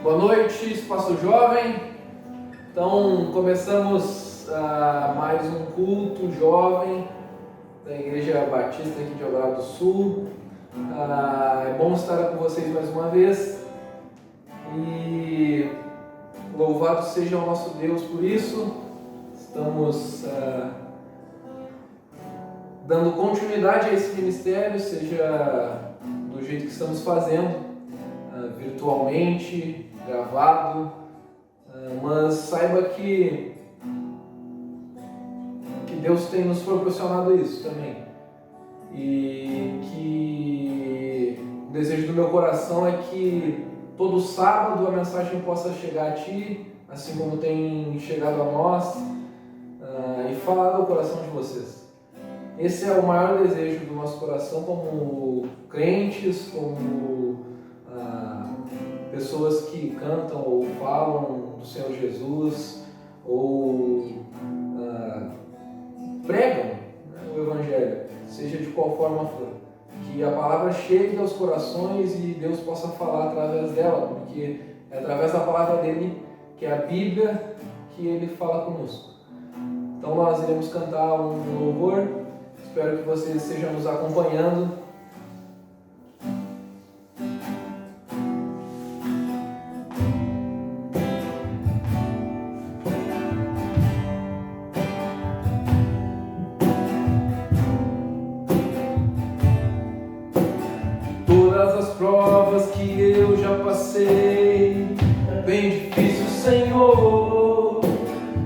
Boa noite, Espaço Jovem. Então, começamos mais um culto jovem da Igreja Batista aqui de Eldorado do Sul. É bom estar com vocês mais uma vez e louvado seja o nosso Deus por isso. Estamos dando continuidade a esse ministério, seja do jeito que estamos fazendo, virtualmente, gravado, mas saiba que Deus tem nos proporcionado isso também, e que o desejo do meu coração é que todo sábado a mensagem possa chegar a ti, assim como tem chegado a nós, e falar do coração de vocês. Esse é o maior desejo do nosso coração como crentes, como pessoas que cantam ou falam do Senhor Jesus ou pregam o Evangelho, seja de qual forma for. Que a palavra chegue aos corações e Deus possa falar através dela, porque é através da palavra dele, que é a Bíblia, que ele fala conosco. Então nós iremos cantar um louvor. Espero que vocês estejam nos acompanhando. Todas as provas que eu já passei, é bem difícil, Senhor,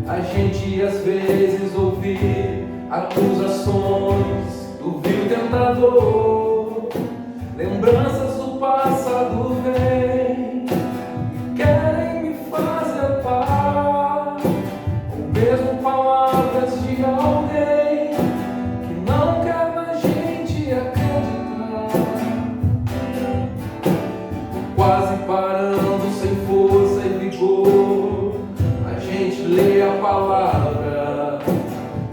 a gente às vezes ouvir acusações do vil tentador. Lembranças do passado vêm e querem me fazer parar, ou mesmo palavras de alguém que não quer na gente acreditar. Quase parando, sem força e vigor, a gente lê a palavra,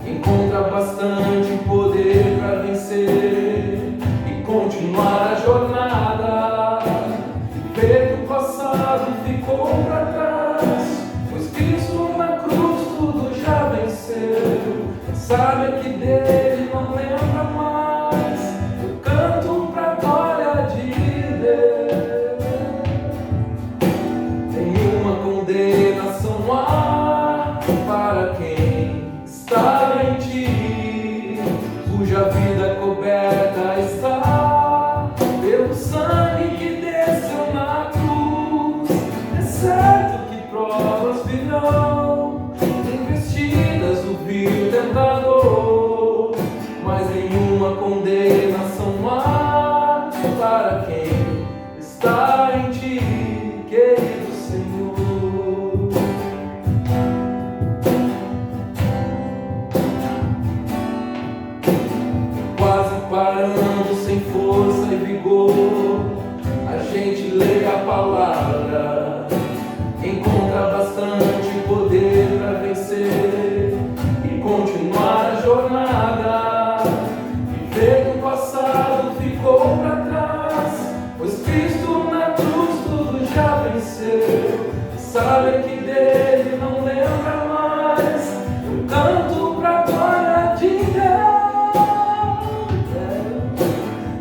encontra bastante poder para vencer e continuar a jornada, e ver que o passado ficou para trás, pois Cristo na cruz tudo já venceu. Sabe que dele não lembra mais, eu canto pra glória de Deus. Nenhuma condenação há para quem está em ti, cuja vida coberta está pelo sangue que desceu na cruz. É certo que provas virão, investidas do vil tentador, mas nenhuma condenação há para quem está em ti, querido Senhor. Quase parando, sem força e vigor, a gente lê a palavra, encontra bastante poder para vencer e continuar a jornada, e ver que o passado ficou para trás, pois Cristo na cruz tudo já venceu. Sabe que dele não lembra mais, eu canto pra glória de Deus.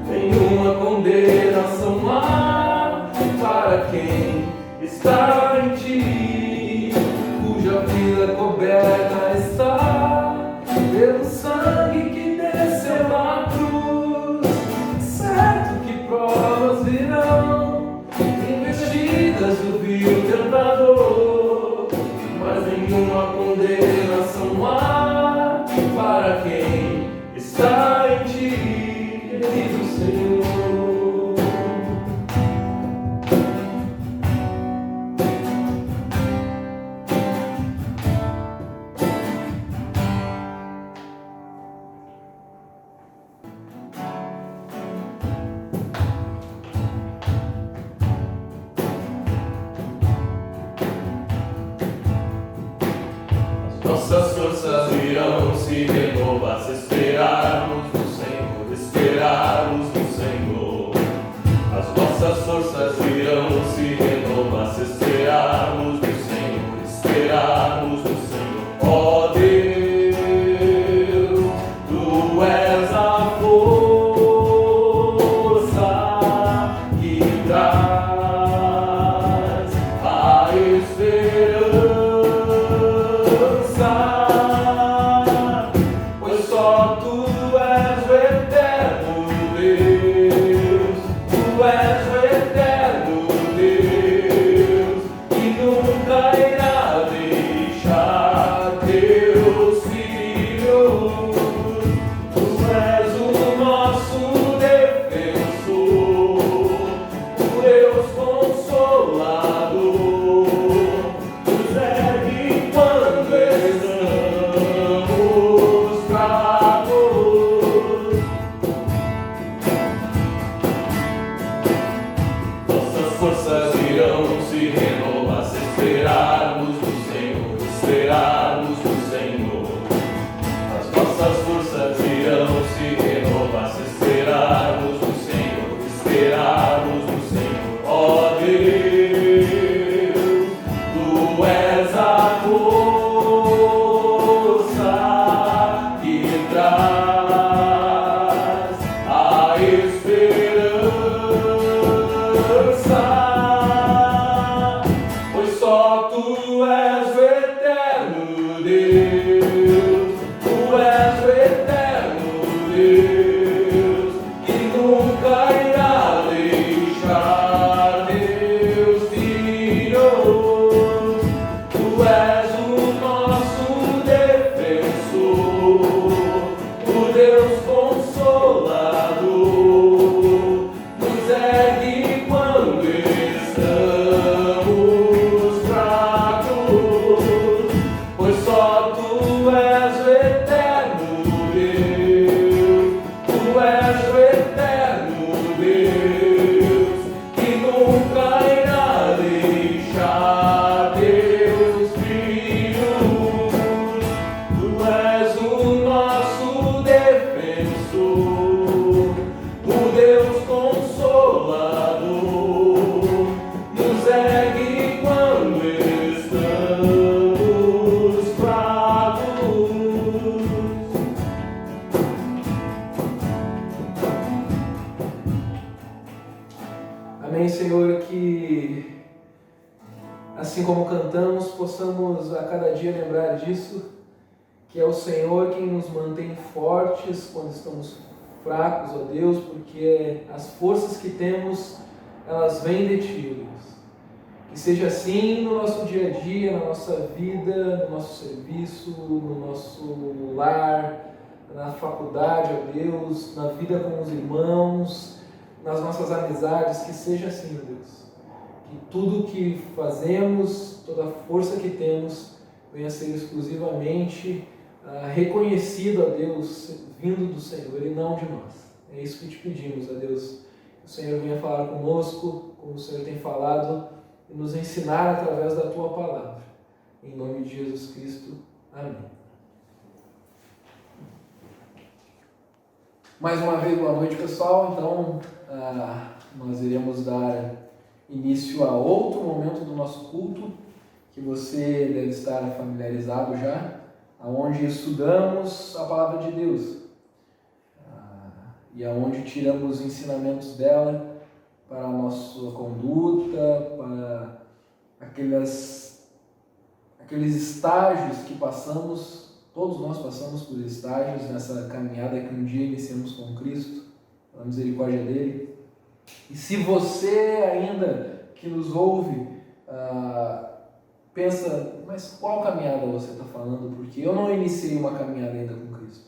Nenhuma condenação há para quem está em ti, cuja vida coberta está pelo sangue que desceu na cruz. Certo que provas virão, investidas do vil tentador, mas nenhuma condenação há para quem está em ti, querido Senhor. Nossas forças virão se renovar se esperarmos no Senhor, esperarmos no Senhor. As nossas forças virão se renovar se esperarmos esperarmos no Senhor, ó Deus, Tu és a força que traz a esperança, pois só Tu és o eterno Deus, Tu és o eterno Deus, que nunca irá deixar teus filhos. Tu és o nosso defensor, o Deus consolador, nos ergue quando estamos fracos, pois só Tu és o eterno Deus, Tu és o eterno Deus, que nunca irá deixar teus filhos. Tu és o nosso defensor, o Deus consolador, nos ergue quando estamos fracos. Amém, Senhor, que assim como cantamos, possamos a cada dia lembrar disso, que é o Senhor quem nos mantém fortes quando estamos fracos, ó Deus, porque as forças que temos, elas vêm de Ti, ó Deus. Que seja assim no nosso dia a dia, na nossa vida, no nosso serviço, no nosso lar, na faculdade, ó Deus, na vida com os irmãos, nas nossas amizades, que seja assim, ó Deus. Que tudo que fazemos, toda a força que temos, venha a ser exclusivamente reconhecido, ó Deus, vindo do Senhor e não de nós. É isso que te pedimos, ó Deus. Que o Senhor venha falar conosco, como o Senhor tem falado, e nos ensinar através da Tua palavra. Em nome de Jesus Cristo. Amém. Mais uma vez, boa noite, pessoal. Então, nós iremos dar início a outro momento do nosso culto, que você deve estar familiarizado já, onde estudamos a palavra de Deus e aonde tiramos ensinamentos dela para a nossa conduta, para aqueles estágios que passamos. Todos nós passamos por estágios nessa caminhada que um dia iniciamos com Cristo, pela misericórdia dele. E se você ainda que nos ouve pensa, mas qual caminhada você está falando? Porque eu não iniciei uma caminhada ainda com Cristo.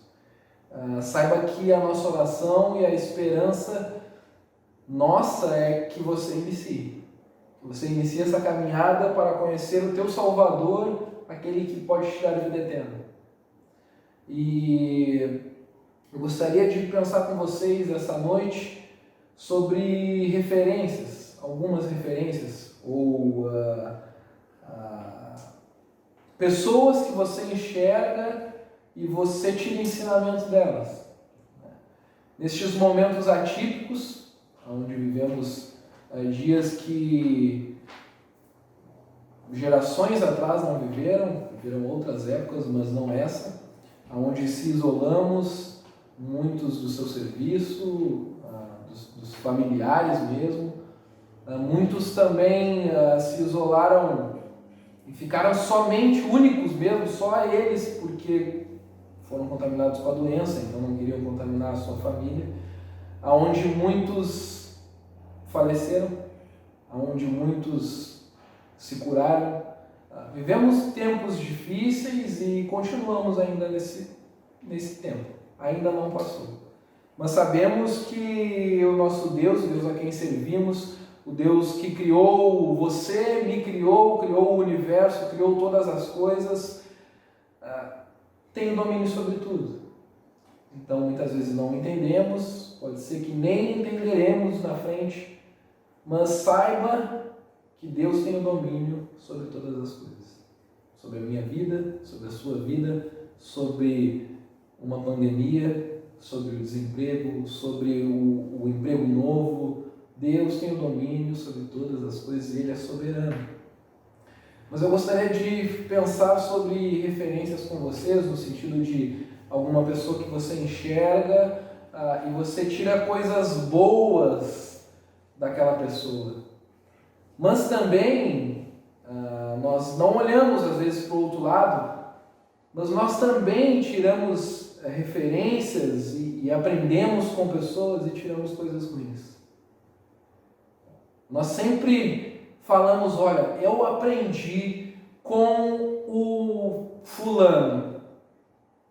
Saiba que a nossa oração e a esperança nossa é que você inicie. Que você inicie essa caminhada para conhecer o teu Salvador, aquele que pode te dar a vida eterna. E eu gostaria de pensar com vocês essa noite sobre referências, algumas referências, ou pessoas que você enxerga e você tira ensinamentos delas. Nestes momentos atípicos, onde vivemos dias que gerações atrás não viveram outras épocas, mas não essa, onde se isolamos, muitos do seu serviço, dos familiares mesmo, muitos também se isolaram e ficaram somente únicos mesmo, só eles, porque foram contaminados com a doença, então não queriam contaminar a sua família, aonde muitos faleceram, aonde muitos se curaram. Vivemos tempos difíceis e continuamos ainda nesse tempo, ainda não passou. Mas sabemos que o nosso Deus, o Deus a quem servimos, o Deus que criou você, me criou o universo, criou todas as coisas, tem domínio sobre tudo. Então muitas vezes não entendemos, pode ser que nem entenderemos na frente, mas saiba que Deus tem o domínio sobre todas as coisas. Sobre a minha vida, sobre a sua vida, sobre uma pandemia, sobre o desemprego, sobre o emprego novo, Deus tem o domínio sobre todas as coisas e Ele é soberano. Mas eu gostaria de pensar sobre referências com vocês, no sentido de alguma pessoa que você enxerga e você tira coisas boas daquela pessoa. Mas também nós não olhamos às vezes para o outro lado, mas nós também tiramos referências e aprendemos com pessoas e tiramos coisas ruins. Nós sempre falamos, olha, eu aprendi com o fulano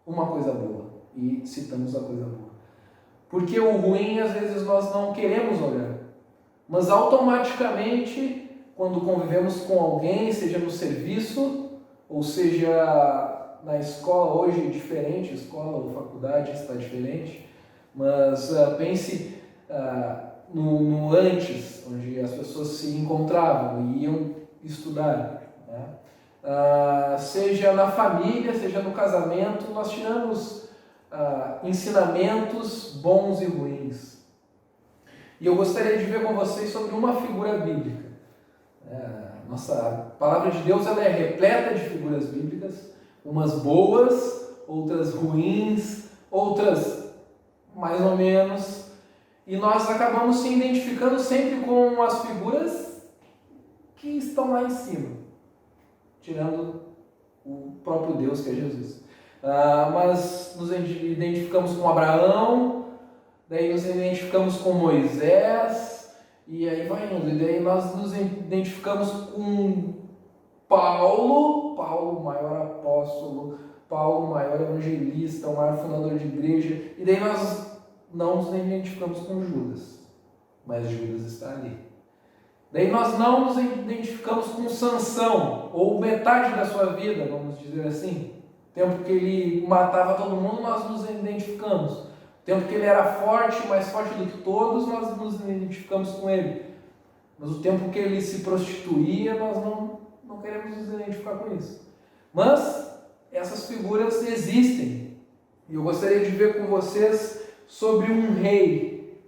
uma coisa boa, e citamos a coisa boa. Porque o ruim às vezes nós não queremos olhar, mas automaticamente quando convivemos com alguém, seja no serviço, ou seja na escola, hoje é diferente, escola ou faculdade está diferente, mas pense no antes, onde as pessoas se encontravam e iam estudar, né? Seja na família, seja no casamento, nós tiramos ensinamentos bons e ruins. E eu gostaria de ver com vocês sobre uma figura bíblica. Nossa palavra de Deus ela é repleta de figuras bíblicas, umas boas, outras ruins, outras mais ou menos, e nós acabamos se identificando sempre com as figuras que estão lá em cima, tirando o próprio Deus que é Jesus. Mas nos identificamos com Abraão, daí nos identificamos com Moisés, e aí vai indo. E daí nós nos identificamos com Paulo, o maior apóstolo, Paulo, o maior evangelista, o maior fundador de igreja. E daí nós não nos identificamos com Judas, mas Judas está ali. Daí nós não nos identificamos com Sansão, ou metade da sua vida, vamos dizer assim. O tempo que ele matava todo mundo, nós nos identificamos. O tempo que ele era forte, mais forte do que todos, nós nos identificamos com ele. Mas o tempo que ele se prostituía, nós não queremos nos identificar com isso. Mas essas figuras existem. E eu gostaria de ver com vocês sobre um rei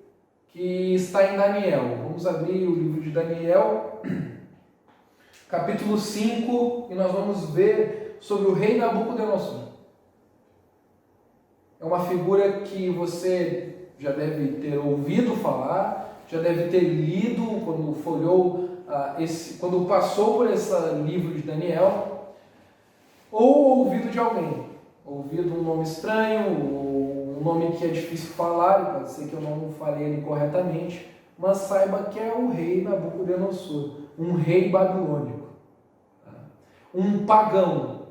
que está em Daniel. Vamos abrir o livro de Daniel, capítulo 5, e nós vamos ver sobre o rei Nabucodonosor. É uma figura que você já deve ter ouvido falar, já deve ter lido quando folheou, quando passou por esse livro de Daniel, ou ouvido de alguém. Ouvido um nome estranho, ou um nome que é difícil falar, pode ser que eu não falei ele corretamente, mas saiba que é o rei Nabucodonosor, um rei babilônico, um pagão.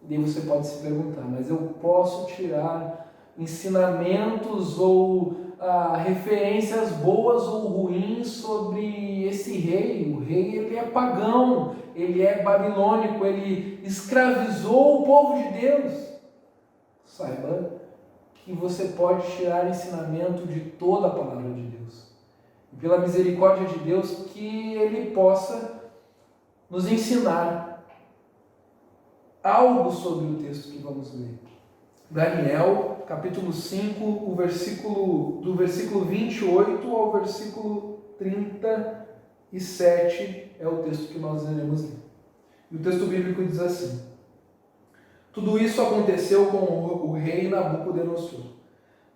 E aí você pode se perguntar, mas eu posso tirar ensinamentos ou referências boas ou ruins sobre esse rei? O rei ele é pagão, ele é babilônico, ele escravizou o povo de Deus. Saiba que você pode tirar ensinamento de toda a palavra de Deus. E pela misericórdia de Deus que ele possa nos ensinar algo sobre o texto que vamos ler. Daniel, capítulo 5, do versículo 28 ao versículo 37 é o texto que nós iremos ler. E o texto bíblico diz assim: Tudo isso aconteceu com o rei Nabucodonosor.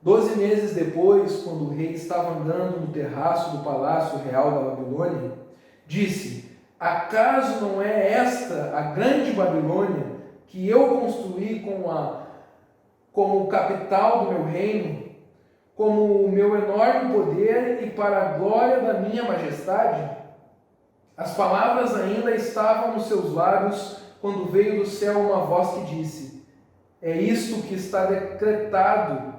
12 meses depois, quando o rei estava andando no terraço do palácio real da Babilônia, disse: Acaso não é esta a grande Babilônia que eu construí como capital do meu reino, como o meu enorme poder e para a glória da minha majestade? As palavras ainda estavam nos seus lábios quando veio do céu uma voz que disse: É isto que está decretado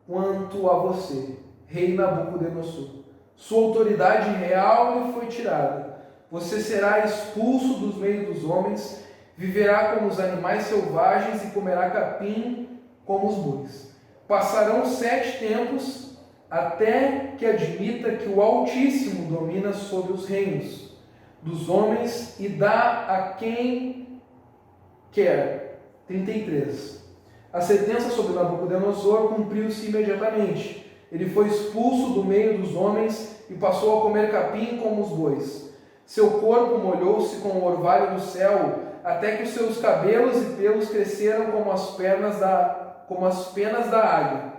quanto a você, rei Nabucodonosor. Sua autoridade real lhe foi tirada. Você será expulso dos meios dos homens, viverá como os animais selvagens e comerá capim como os bois. Passarão 7 tempos até que admita que o Altíssimo domina sobre os reinos dos homens e dá a quem quer. 33. A sentença sobre Nabucodonosor cumpriu-se imediatamente. Ele foi expulso do meio dos homens e passou a comer capim como os bois. Seu corpo molhou-se com o orvalho do céu, até que os seus cabelos e pelos cresceram como as penas da águia,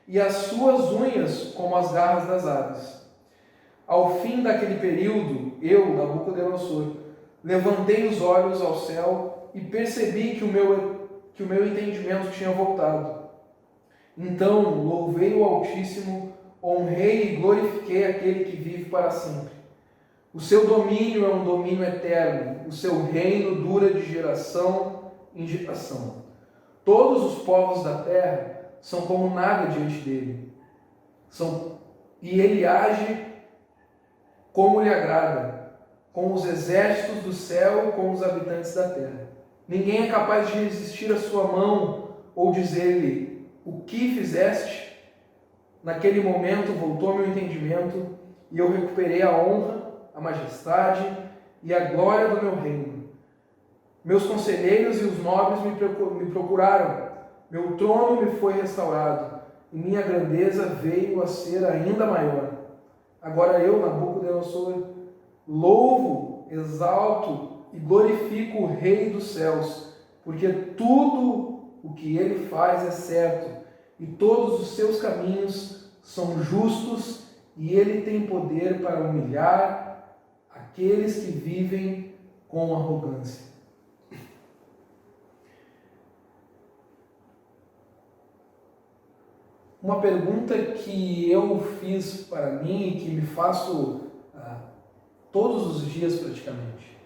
e as suas unhas como as garras das aves. Ao fim daquele período, eu, Nabucodonosor, levantei os olhos ao céu e percebi que o meu entendimento tinha voltado. Então louvei o Altíssimo, honrei e glorifiquei aquele que vive para sempre. O seu domínio é um domínio eterno, o seu reino dura de geração em geração. Todos os povos da terra são como nada diante dele. E ele age como lhe agrada, com os exércitos do céu e com os habitantes da terra. Ninguém é capaz de resistir à sua mão ou dizer-lhe: o que fizeste? Naquele momento voltou meu entendimento e eu recuperei a honra, a majestade e a glória do meu reino. Meus conselheiros e os nobres me procuraram, meu trono me foi restaurado e minha grandeza veio a ser ainda maior. Agora eu, Nabucodonosor, louvo, exalto e glorifico o Rei dos céus, porque tudo o que ele faz é certo e todos os seus caminhos são justos, e ele tem poder para humilhar aqueles que vivem com arrogância. Uma pergunta que eu fiz para mim e que me faço todos os dias praticamente.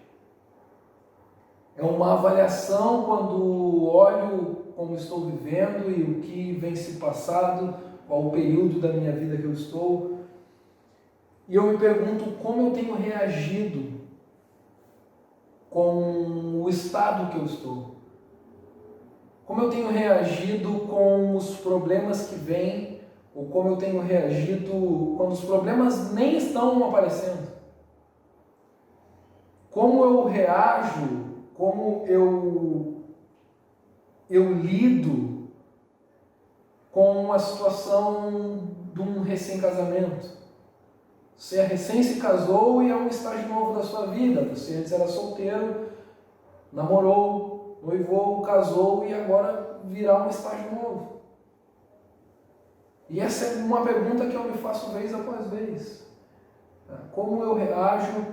É uma avaliação quando olho como estou vivendo e o que vem se passado, qual o período da minha vida que eu estou. E eu me pergunto como eu tenho reagido com o estado que eu estou. Como eu tenho reagido com os problemas que vêm, ou como eu tenho reagido quando os problemas nem estão aparecendo. Como eu reajo, como eu lido com a situação de um recém-casamento. Você recém se casou e é um estágio novo da sua vida. Você antes era solteiro, namorou, noivou, casou e agora virá um estágio novo. E essa é uma pergunta que eu me faço vez após vez. Como eu reajo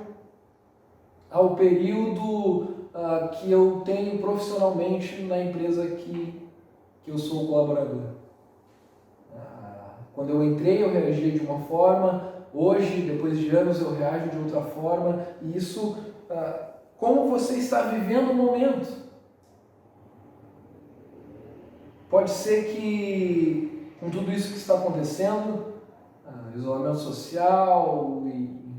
ao período que eu tenho profissionalmente na empresa que eu sou colaborador? Quando eu entrei, eu reagia de uma forma. Hoje, depois de anos, eu reajo de outra forma. E isso, como você está vivendo o momento? Pode ser que, com tudo isso que está acontecendo, isolamento social,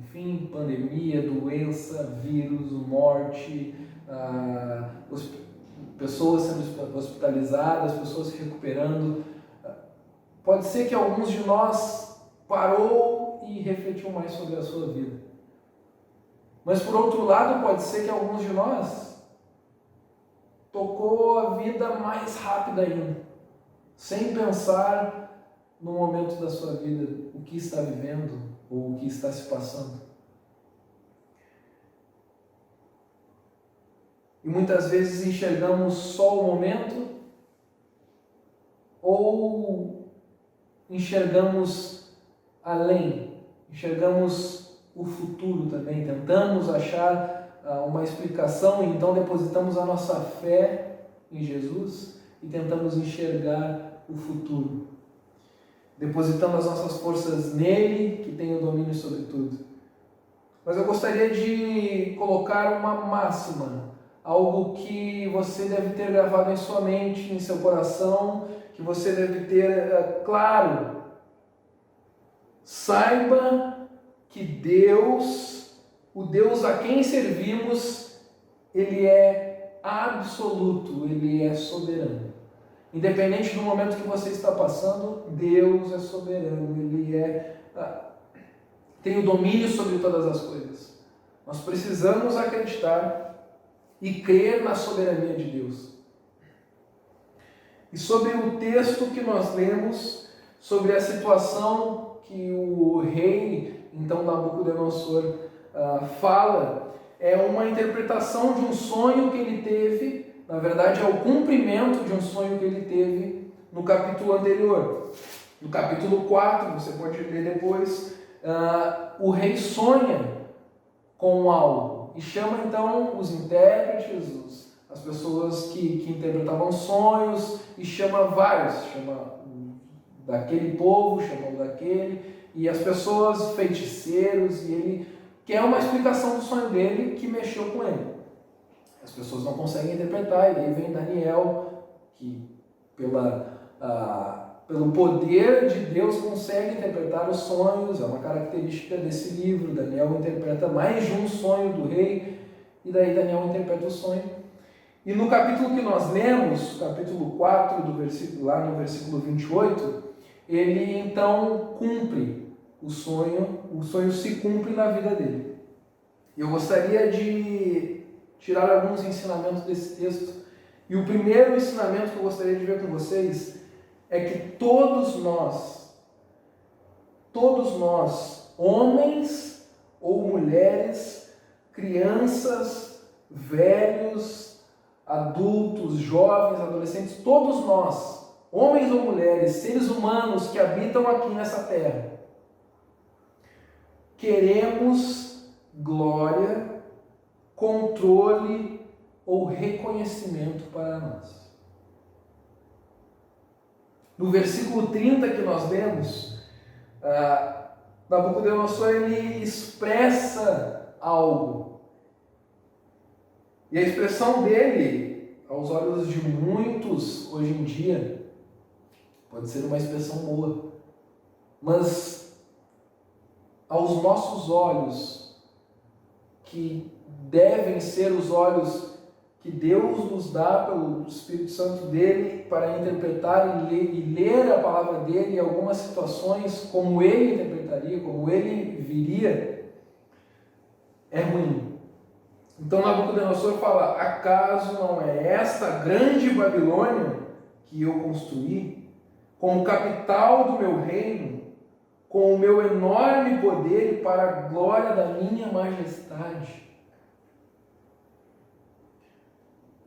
enfim, pandemia, doença, vírus, morte, pessoas sendo hospitalizadas, pessoas se recuperando, pode ser que alguns de nós parou e refletiu mais sobre a sua vida. Mas por outro lado, pode ser que alguns de nós tocou a vida mais rápida ainda, sem pensar no momento da sua vida, o que está vivendo ou o que está se passando. E muitas vezes enxergamos só o momento ou enxergamos além, enxergamos o futuro também, tentamos achar uma explicação e então depositamos a nossa fé em Jesus e tentamos enxergar o futuro. Depositamos as nossas forças nele, que tem o domínio sobre tudo. Mas eu gostaria de colocar uma máxima, algo que você deve ter gravado em sua mente, em seu coração, que você deve ter claro. Saiba que Deus, o Deus a quem servimos, Ele é absoluto, Ele é soberano. Independente do momento que você está passando, Deus é soberano, Ele tem o domínio sobre todas as coisas. Nós precisamos acreditar e crer na soberania de Deus. E sobre o texto que nós lemos, sobre a situação que o rei, então Nabucodonosor, fala. É uma interpretação de um sonho que ele teve, na verdade é o cumprimento de um sonho que ele teve no capítulo anterior. No capítulo 4, você pode ler depois, o rei sonha com algo e chama então os intérpretes, as pessoas que interpretavam sonhos, e chama vários, chama daquele povo, chama daquele, e as pessoas, feiticeiros, e ele quer uma explicação do sonho dele que mexeu com ele. As pessoas não conseguem interpretar, e aí vem Daniel, que pelo poder de Deus consegue interpretar os sonhos, é uma característica desse livro. Daniel interpreta mais de um sonho do rei, e daí Daniel interpreta o sonho. E no capítulo que nós lemos, capítulo 4, lá no versículo 28, ele então cumpre o sonho se cumpre na vida dele. Eu gostaria de tirar alguns ensinamentos desse texto, e o primeiro ensinamento que eu gostaria de ver com vocês é que todos nós, homens ou mulheres, crianças, velhos, adultos, jovens, adolescentes, todos nós, homens ou mulheres, seres humanos que habitam aqui nessa terra, queremos glória, controle ou reconhecimento para nós. No versículo 30 que nós lemos, Nabucodonosor ele expressa algo. E a expressão dele, aos olhos de muitos hoje em dia, pode ser uma expressão boa, mas aos nossos olhos, que devem ser os olhos que Deus nos dá pelo Espírito Santo dele para interpretar e ler a palavra dele em algumas situações como ele interpretaria, como ele viria, é ruim. Então Nabucodonosor fala: acaso não é esta grande Babilônia que eu construí, como capital do meu reino, com o meu enorme poder e para a glória da minha majestade?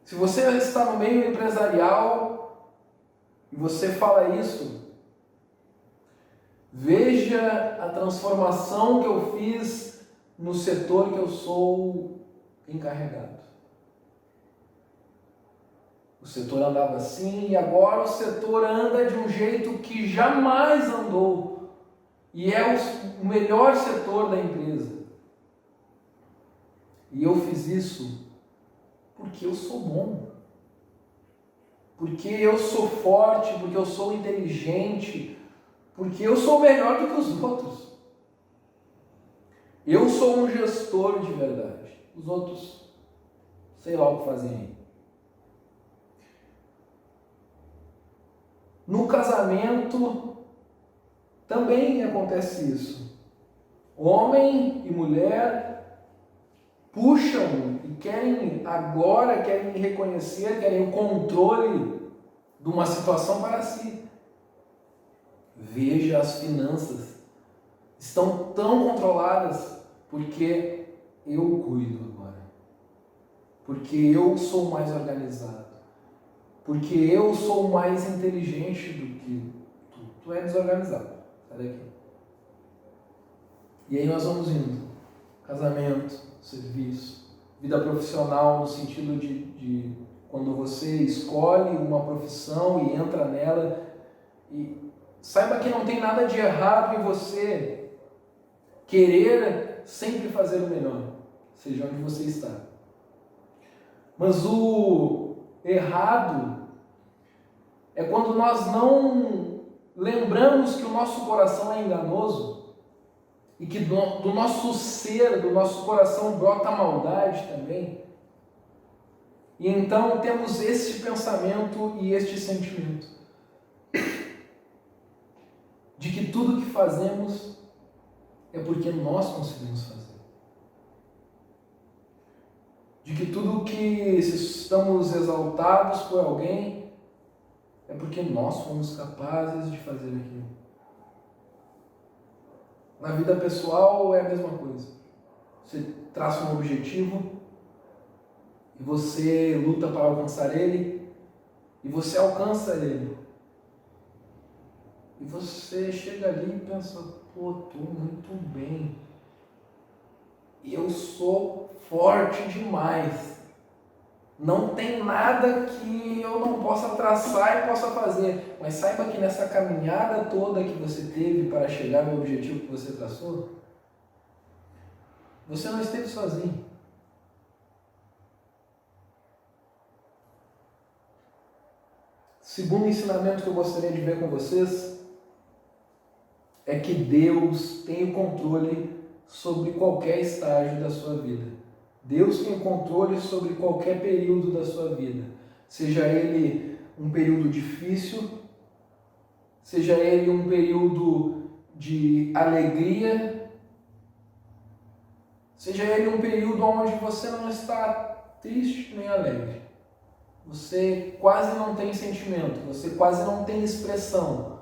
Se você está no meio empresarial e você fala isso, veja a transformação que eu fiz no setor que eu sou encarregado. O setor andava assim e agora o setor anda de um jeito que jamais andou. E é o melhor setor da empresa. E eu fiz isso porque eu sou bom, porque eu sou forte, porque eu sou inteligente, porque eu sou melhor do que os outros. Eu sou um gestor de verdade. Os outros, sei lá o que fazem aí. No casamento também acontece isso. Homem e mulher puxam e querem agora, querem reconhecer, querem o controle de uma situação para si. Veja, as finanças estão tão controladas porque eu cuido agora, porque eu sou mais organizado, porque eu sou mais inteligente do que tu. Tu é desorganizado, sai daqui. E aí nós vamos indo. Casamento, serviço, vida profissional, no sentido de quando você escolhe uma profissão e entra nela, e saiba que não tem nada de errado em você querer sempre fazer o melhor, seja onde você está. Mas o errado é quando nós não lembramos que o nosso coração é enganoso e que do nosso ser, do nosso coração brota a maldade também. E então temos este pensamento e este sentimento de que tudo que fazemos é porque nós conseguimos fazer. De que tudo que, se estamos exaltados por alguém, é porque nós fomos capazes de fazer aquilo. Na vida pessoal é a mesma coisa. Você traça um objetivo e você luta para alcançar ele e você alcança ele. E você chega ali e pensa, pô, tô muito bem. Eu sou forte demais. Não tem nada que eu não possa traçar e possa fazer. Mas saiba que nessa caminhada toda que você teve para chegar no objetivo que você traçou, você não esteve sozinho. Segundo ensinamento que eu gostaria de ver com vocês é que Deus tem o controle sobre qualquer estágio da sua vida. Deus tem o controle sobre qualquer período da sua vida. Seja ele um período difícil, seja ele um período de alegria, seja ele um período onde você não está triste nem alegre. Você quase não tem sentimento, você quase não tem expressão.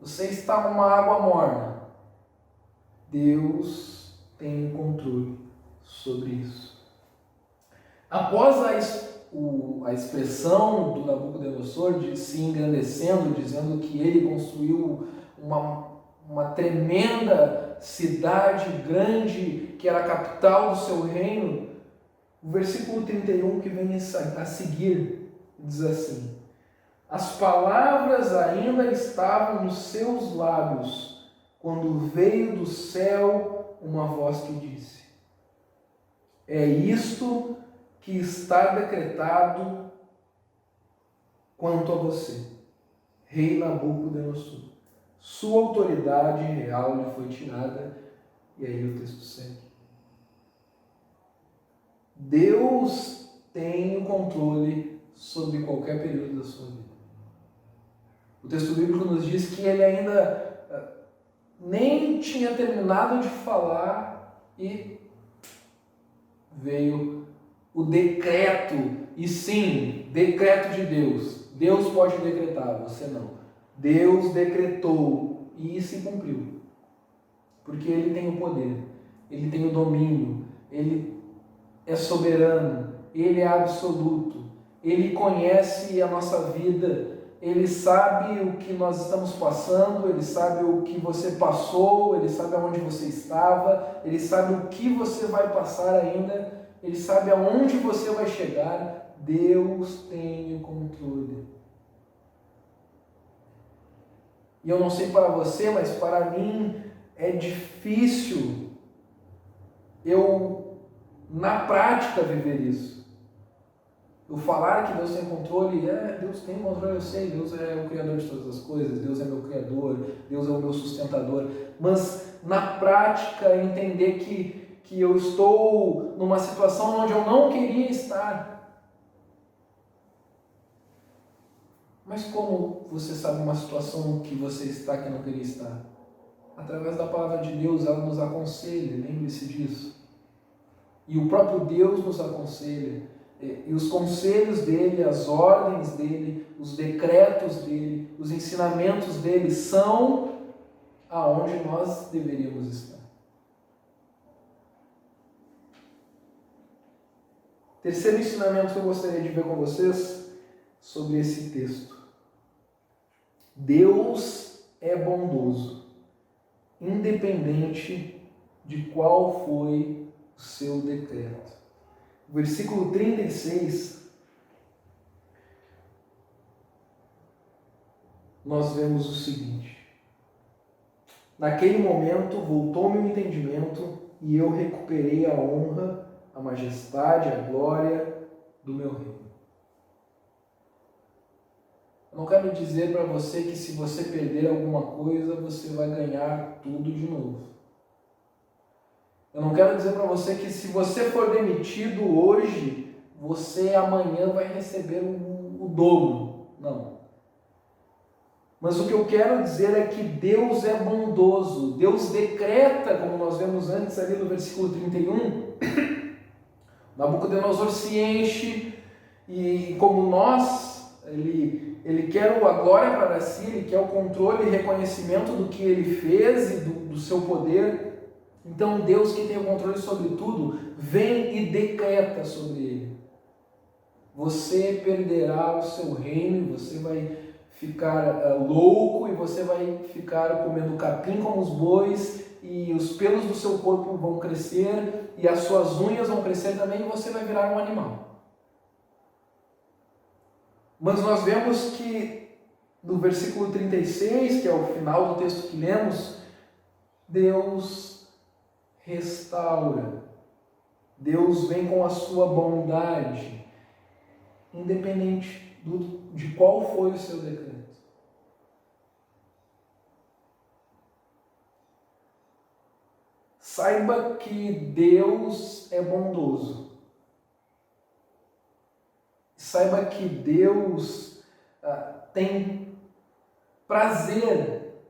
Você está numa água morna. Deus tem o controle sobre isso. Após a expressão do Nabucodonosor de se engrandecendo, dizendo que ele construiu uma tremenda cidade grande, que era a capital do seu reino, o versículo 31 que vem a seguir diz assim: as palavras ainda estavam nos seus lábios, quando veio do céu uma voz que disse: é isto que está decretado quanto a você, rei Nabucodonosor. Sua autoridade real lhe foi tirada. E aí o texto segue. Deus tem o controle sobre qualquer período da sua vida. O texto bíblico nos diz que ele ainda nem tinha terminado de falar e veio o decreto. E sim, decreto de Deus. Deus pode decretar, você não. Deus decretou e se cumpriu. Porque ele tem o poder, ele tem o domínio, ele é soberano, ele é absoluto, ele conhece a nossa vida, ele sabe o que nós estamos passando, ele sabe o que você passou, ele sabe aonde você estava, ele sabe o que você vai passar ainda, ele sabe aonde você vai chegar. Deus tem o controle. E eu não sei para você, mas para mim é difícil eu, na prática, viver isso. Eu falar que Deus tem controle, Deus tem controle, eu sei, Deus é o Criador de todas as coisas, Deus é meu Criador, Deus é o meu sustentador, mas na prática entender que eu estou numa situação onde eu não queria estar. Mas como você sabe uma situação que você está que não queria estar? Através da palavra de Deus, ela nos aconselha, lembre-se disso. E o próprio Deus nos aconselha. E os conselhos dele, as ordens dele, os decretos dele, os ensinamentos dele são aonde nós deveríamos estar. Terceiro ensinamento que eu gostaria de ver com vocês sobre esse texto. Deus é bondoso, independente de qual foi o seu decreto. Versículo 36, nós vemos o seguinte: naquele momento voltou-me o entendimento e eu recuperei a honra, a majestade, a glória do meu reino. Eu não quero dizer para você que se você perder alguma coisa, você vai ganhar tudo de novo. Eu não quero dizer para você que se você for demitido hoje, você amanhã vai receber o dobro. Não. Mas o que eu quero dizer é que Deus é bondoso. Deus decreta, como nós vemos antes ali no versículo 31, Nabucodonosor se enche e como nós, ele ele quer a glória para si, ele quer o controle e reconhecimento do que ele fez e do seu poder. Então Deus, que tem o controle sobre tudo, vem e decreta sobre ele: você perderá o seu reino, você vai ficar louco, e você vai ficar comendo capim como os bois, e os pelos do seu corpo vão crescer, e as suas unhas vão crescer também, e você vai virar um animal. Mas nós vemos que no versículo 36, que é o final do texto que lemos, Deus restaura. Deus vem com a sua bondade, independente de qual foi o seu decreto. Saiba que Deus é bondoso. Saiba que Deus tem prazer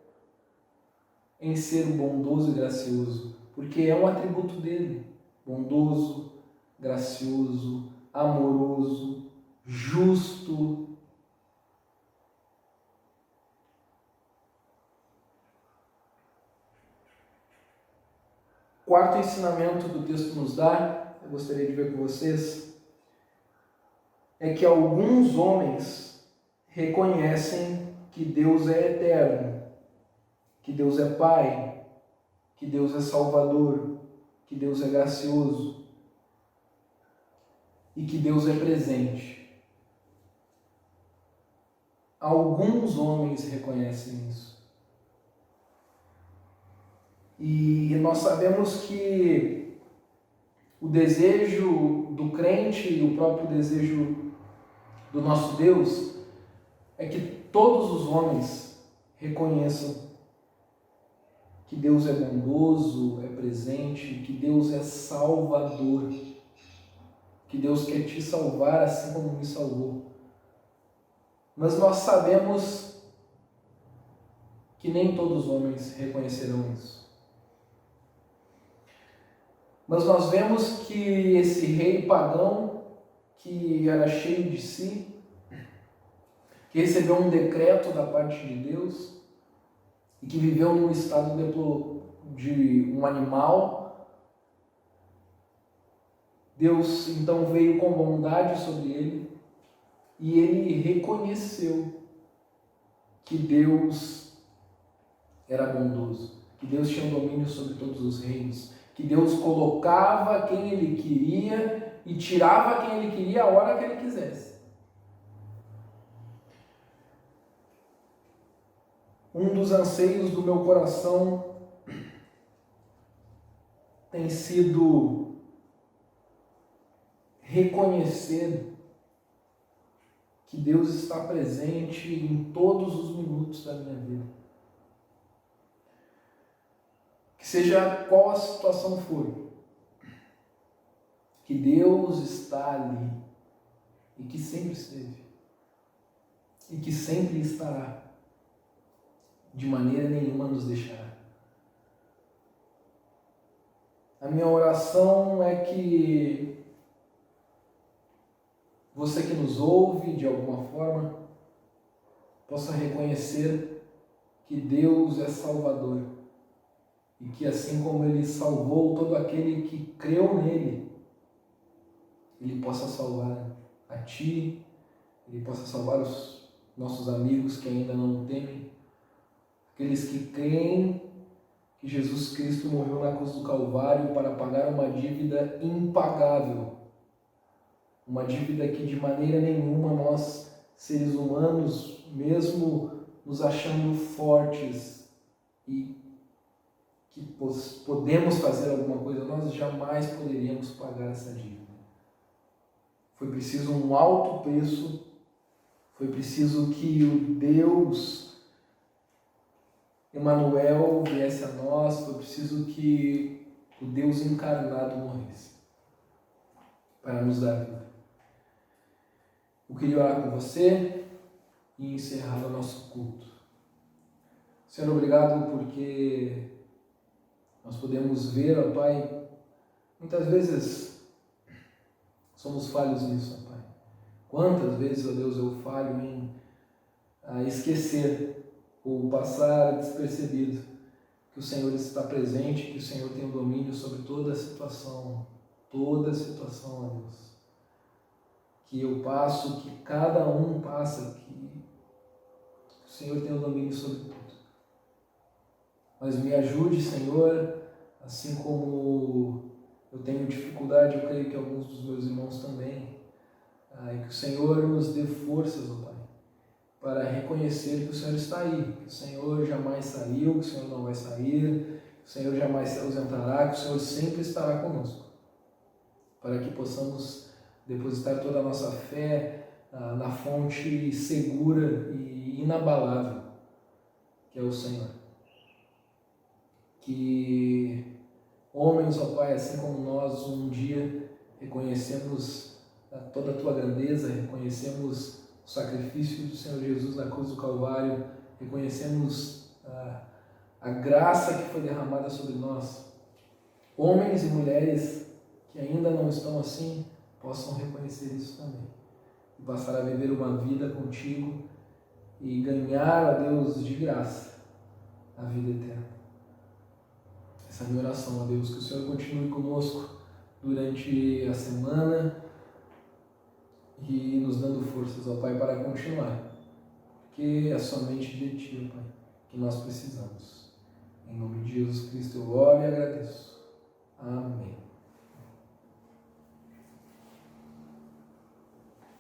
em ser bondoso e gracioso, porque é um atributo dele: bondoso, gracioso, amoroso, justo. Quarto ensinamento que o texto nos dá, eu gostaria de ver com vocês, é que alguns homens reconhecem que Deus é eterno, que Deus é Pai, que Deus é Salvador, que Deus é gracioso e que Deus é presente. Alguns homens reconhecem isso. E nós sabemos que o desejo do crente e o próprio desejo do nosso Deus é que todos os homens reconheçam que Deus é bondoso, é presente, que Deus é salvador, que Deus quer te salvar assim como me salvou. Mas nós sabemos que nem todos os homens reconhecerão isso. Mas nós vemos que esse rei pagão, que era cheio de si, que recebeu um decreto da parte de Deus e que viveu num estado de um animal, Deus então veio com bondade sobre ele e ele reconheceu que Deus era bondoso, que Deus tinha domínio sobre todos os reinos, que Deus colocava quem Ele queria e tirava quem Ele queria a hora que Ele quisesse. Um dos anseios do meu coração tem sido reconhecer que Deus está presente em todos os minutos da minha vida. Que seja qual a situação for, que Deus está ali e que sempre esteve e que sempre estará, de maneira nenhuma nos deixará. A minha oração é que você que nos ouve de alguma forma possa reconhecer que Deus é Salvador. E que assim como Ele salvou todo aquele que creu nele, Ele possa salvar a ti, Ele possa salvar os nossos amigos que ainda não temem, aqueles que creem que Jesus Cristo morreu na cruz do Calvário para pagar uma dívida impagável, uma dívida que de maneira nenhuma nós, seres humanos, mesmo nos achando fortes e que podemos fazer alguma coisa, nós jamais poderíamos pagar essa dívida. Foi preciso um alto preço, foi preciso que o Deus Emanuel viesse a nós, foi preciso que o Deus encarnado morresse para nos dar vida. Eu queria orar com você e encerrar o nosso culto. Senhor, obrigado porque nós podemos ver, ó Pai, muitas vezes somos falhos nisso, ó Pai. Quantas vezes, ó Deus, eu falho em a esquecer ou passar despercebido que o Senhor está presente, que o Senhor tem o domínio sobre toda a situação, ó Deus. Que eu passo, que cada um passa, que o Senhor tem o domínio sobre tudo. Mas me ajude, Senhor, assim como eu tenho dificuldade, eu creio que alguns dos meus irmãos também, e que o Senhor nos dê forças, ó Pai, para reconhecer que o Senhor está aí, que o Senhor jamais saiu, que o Senhor não vai sair, que o Senhor jamais se ausentará, que o Senhor sempre estará conosco, para que possamos depositar toda a nossa fé na fonte segura e inabalável, que é o Senhor. Que homens, ó Pai, assim como nós, um dia reconhecemos toda a Tua grandeza, reconhecemos o sacrifício do Senhor Jesus na cruz do Calvário, reconhecemos a graça que foi derramada sobre nós. Homens e mulheres que ainda não estão assim, possam reconhecer isso também. E passar a viver uma vida contigo e ganhar, ó Deus, de graça, a vida eterna. Essa é a minha oração, ó Deus, que o Senhor continue conosco durante a semana e nos dando forças, ó Pai, para continuar. Porque é somente de Ti, ó Pai, que nós precisamos. Em nome de Jesus Cristo eu oro e agradeço. Amém.